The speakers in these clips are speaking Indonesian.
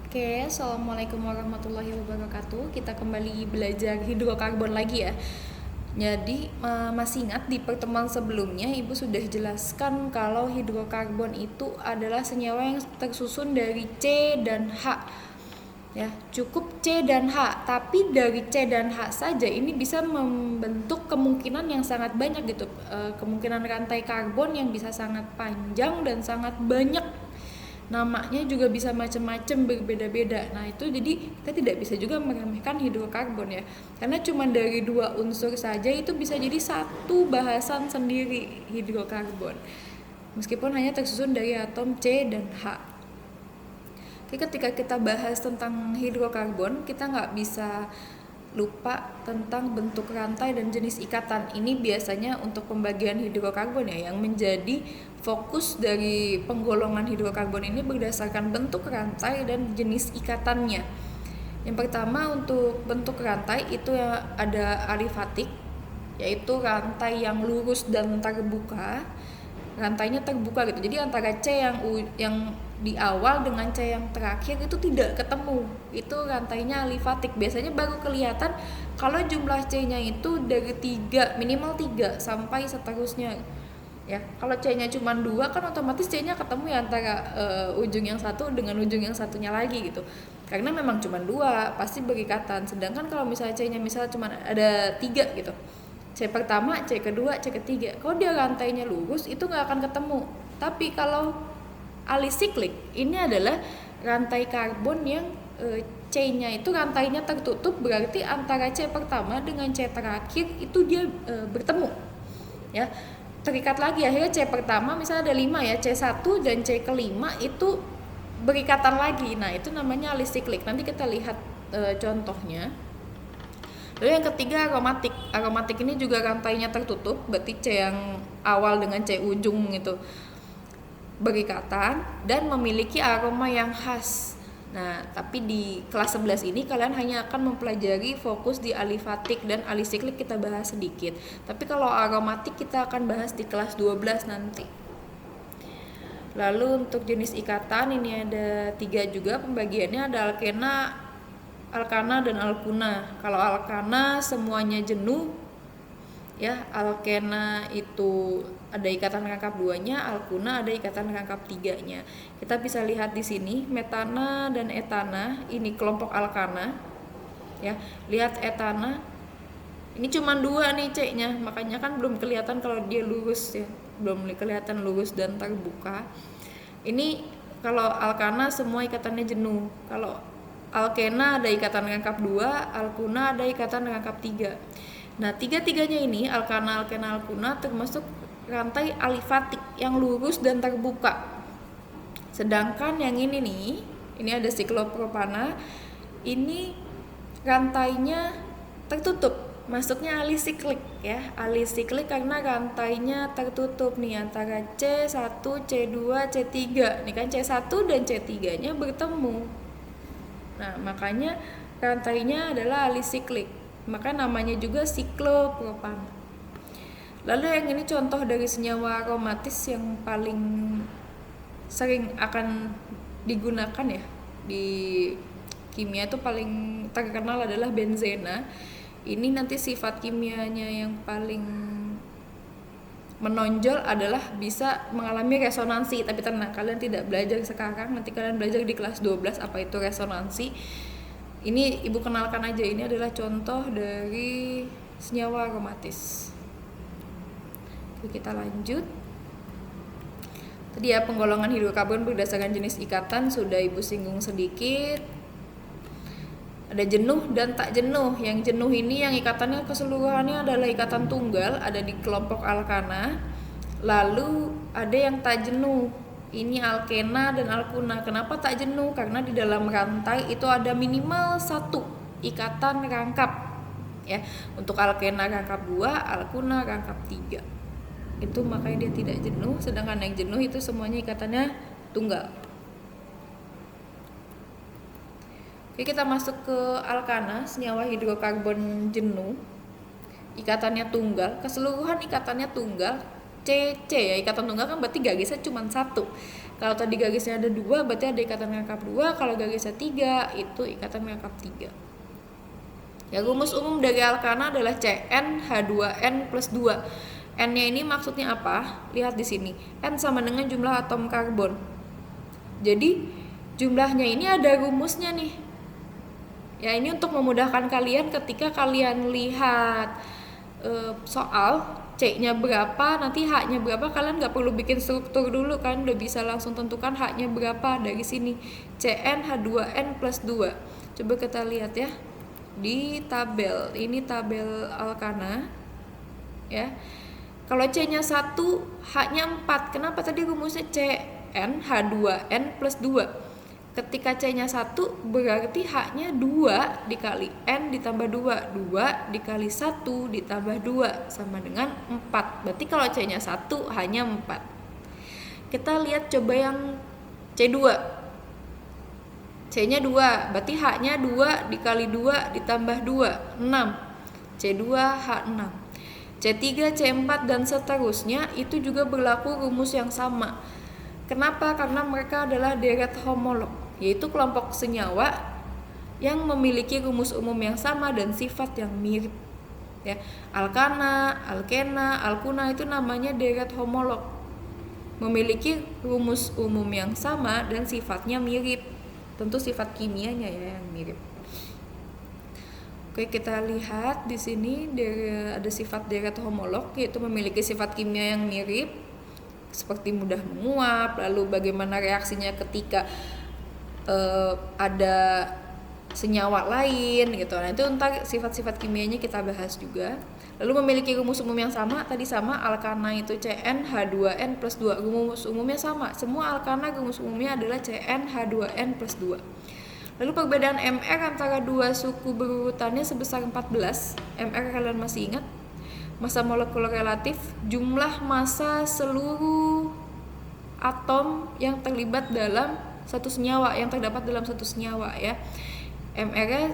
Oke, assalamualaikum warahmatullahi wabarakatuh. Kita kembali belajar hidrokarbon lagi ya. Jadi masih ingat di pertemuan sebelumnya Ibu sudah jelaskan kalau hidrokarbon itu adalah senyawa yang tersusun dari C dan H. Ya, cukup C dan H, tapi dari C dan H saja ini bisa membentuk kemungkinan yang sangat banyak gitu. Kemungkinan rantai karbon yang bisa sangat panjang dan sangat banyak. Namanya juga bisa macam-macam, berbeda-beda. Nah itu jadi kita tidak bisa juga meremehkan hidrokarbon ya, karena cuma dari dua unsur saja itu bisa jadi satu bahasan sendiri hidrokarbon, meskipun hanya tersusun dari atom C dan H. Jadi ketika kita bahas tentang hidrokarbon, kita nggak bisa lupa tentang bentuk rantai dan jenis ikatan. Ini biasanya untuk pembagian hidrokarbon ya, yang menjadi fokus dari penggolongan hidrokarbon ini berdasarkan bentuk rantai dan jenis ikatannya. Yang pertama untuk bentuk rantai itu ada alifatik, yaitu rantai yang lurus dan terbuka. Rantainya terbuka gitu, jadi antara C yang di awal dengan C yang terakhir itu tidak ketemu, itu rantainya alifatik. Biasanya baru kelihatan kalau jumlah C-nya itu dari 3, minimal 3 sampai seterusnya ya. Kalau C-nya cuma 2 kan otomatis C-nya ketemu ya antara ujung yang satu dengan ujung yang satunya lagi gitu, karena memang cuma 2 pasti berikatan. Sedangkan kalau misalnya C-nya misalnya cuma ada 3 gitu, C pertama, C kedua, C ketiga, kalau dia rantainya lurus itu nggak akan ketemu. Tapi kalau alisiklik ini adalah rantai karbon yang C-nya itu rantainya tertutup, berarti antara C pertama dengan C terakhir itu dia bertemu ya, terikat lagi. Akhirnya C pertama misalnya ada 5 ya, C1 dan C kelima itu berikatan lagi. Nah itu namanya alisiklik. Nanti kita lihat contohnya. Lalu yang ketiga aromatik. Aromatik ini juga rantainya tertutup, berarti C yang awal dengan C ujung itu berikatan dan memiliki aroma yang khas. Nah, tapi di kelas 11 ini kalian hanya akan mempelajari fokus di alifatik dan alisiklik kita bahas sedikit. Tapi kalau aromatik kita akan bahas di kelas 12 nanti. Lalu untuk jenis ikatan ini ada 3 juga pembagiannya, ada alkena, alkana dan alkuna. Kalau alkana semuanya jenuh ya, alkena itu ada ikatan rangkap 2-nya, alkuna ada ikatan rangkap 3-nya. Kita bisa lihat di sini metana dan etana ini kelompok alkana ya. Lihat etana ini cuma 2 nih C-nya, makanya kan belum kelihatan kalau dia lurus ya, belum kelihatan lurus dan terbuka. Ini kalau alkana semua ikatannya jenuh. Kalau alkena ada ikatan rangkap 2, alkuna ada ikatan rangkap 3. Nah, tiga-tiganya ini alkana, alkena, alkuna termasuk rantai alifatik yang lurus dan terbuka. Sedangkan yang ini nih, ini ada siklopropana, ini rantainya tertutup, masuknya alisiklik ya. Alisiklik karena rantainya tertutup nih antara C1, C2, C3. Ini kan C1 dan C3-nya bertemu. Nah, makanya rantainya adalah alisiklik. Maka namanya juga siklopropana. Lalu yang ini contoh dari senyawa aromatis yang paling sering akan digunakan ya di kimia, itu paling terkenal adalah benzena. Ini nanti sifat kimianya yang paling menonjol adalah bisa mengalami resonansi. Tapi tenang, kalian tidak belajar sekarang, nanti kalian belajar di kelas 12 apa itu resonansi. Ini ibu kenalkan aja, ini adalah contoh dari senyawa aromatis. Oke, kita lanjut. Tadi ya penggolongan hidrokarbon berdasarkan jenis ikatan sudah ibu singgung sedikit. Ada jenuh dan tak jenuh. Yang jenuh ini yang ikatannya keseluruhannya adalah ikatan tunggal, ada di kelompok alkana. Lalu ada yang tak jenuh, ini alkena dan alkuna. Kenapa tak jenuh? Karena di dalam rantai itu ada minimal 1 ikatan rangkap ya. Untuk alkena rangkap 2, alkuna rangkap 3. Itu makanya dia tidak jenuh. Sedangkan yang jenuh itu semuanya ikatannya tunggal. Oke, kita masuk ke alkana, senyawa hidrokarbon jenuh. Ikatannya tunggal, keseluruhan ikatannya tunggal. C ya, ikatan tunggal kan berarti garisnya cuma 1. Kalau tadi garisnya ada 2, berarti ada ikatan rangkap 2. Kalau garisnya 3, itu ikatan rangkap 3. Ya, rumus umum dari alkana adalah CnH2n plus 2. N-nya ini maksudnya apa? Lihat di sini. N sama dengan jumlah atom karbon. Jadi jumlahnya ini ada rumusnya nih. Ya, ini untuk memudahkan kalian ketika kalian lihat soal C-nya berapa, nanti H-nya berapa, kalian nggak perlu bikin struktur dulu kan, udah bisa langsung tentukan H-nya berapa dari sini. CnH2n plus 2. Coba kita lihat ya di tabel. Ini tabel alkana ya. Kalau C-nya 1, H-nya 4. Kenapa tadi rumusnya CnH2n plus 2? Ketika C-nya 1, berarti H-nya 2 dikali N ditambah 2. 2 dikali 1 ditambah 2 sama dengan 4. Berarti kalau C-nya 1, H-nya 4. Kita lihat coba yang C2. C-nya 2, berarti H-nya 2 dikali 2 ditambah 2, 6. C2H6. C3, C4, dan seterusnya itu juga berlaku rumus yang sama. Kenapa? Karena mereka adalah deret homolog, yaitu kelompok senyawa yang memiliki rumus umum yang sama dan sifat yang mirip. Ya, alkana, alkena, alkuna itu namanya deret homolog, memiliki rumus umum yang sama dan sifatnya mirip. Tentu sifat kimianya ya yang mirip. Oke, kita lihat di sini ada sifat deret homolog, yaitu memiliki sifat kimia yang mirip, seperti mudah menguap. Lalu bagaimana reaksinya ketika ada senyawa lain gitu. Nah, itu entar sifat-sifat kimianya kita bahas juga. Lalu memiliki rumus umum yang sama, tadi sama, alkana itu CnH2n plus 2. Rumus umumnya sama, semua alkana rumus umumnya adalah CnH2n plus 2. Lalu perbedaan Mr antara dua suku berurutannya sebesar 14. Mr kalian masih ingat? Massa molekuler relatif, jumlah massa seluruh atom yang terlibat dalam satu senyawa, yang terdapat dalam satu senyawa ya. Mr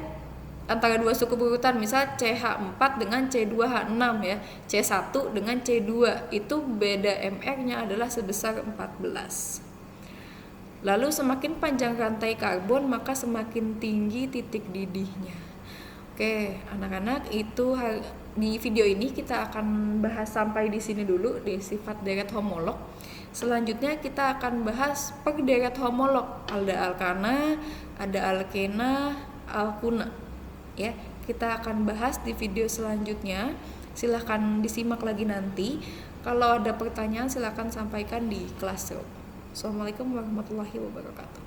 antara dua suku berurutan, misal CH4 dengan C2H6 ya, C1 dengan C2, itu beda Mr-nya adalah sebesar 14. Lalu semakin panjang rantai karbon, maka semakin tinggi titik didihnya. Oke, anak-anak, itu di video ini kita akan bahas sampai di sini dulu di sifat deret homolog. Selanjutnya kita akan bahas per deret homolog. Ada alkana, ada alkena, alkuna. Ya, kita akan bahas di video selanjutnya. Silahkan disimak lagi nanti. Kalau ada pertanyaan silahkan sampaikan di Classroom. Assalamualaikum warahmatullahi wabarakatuh.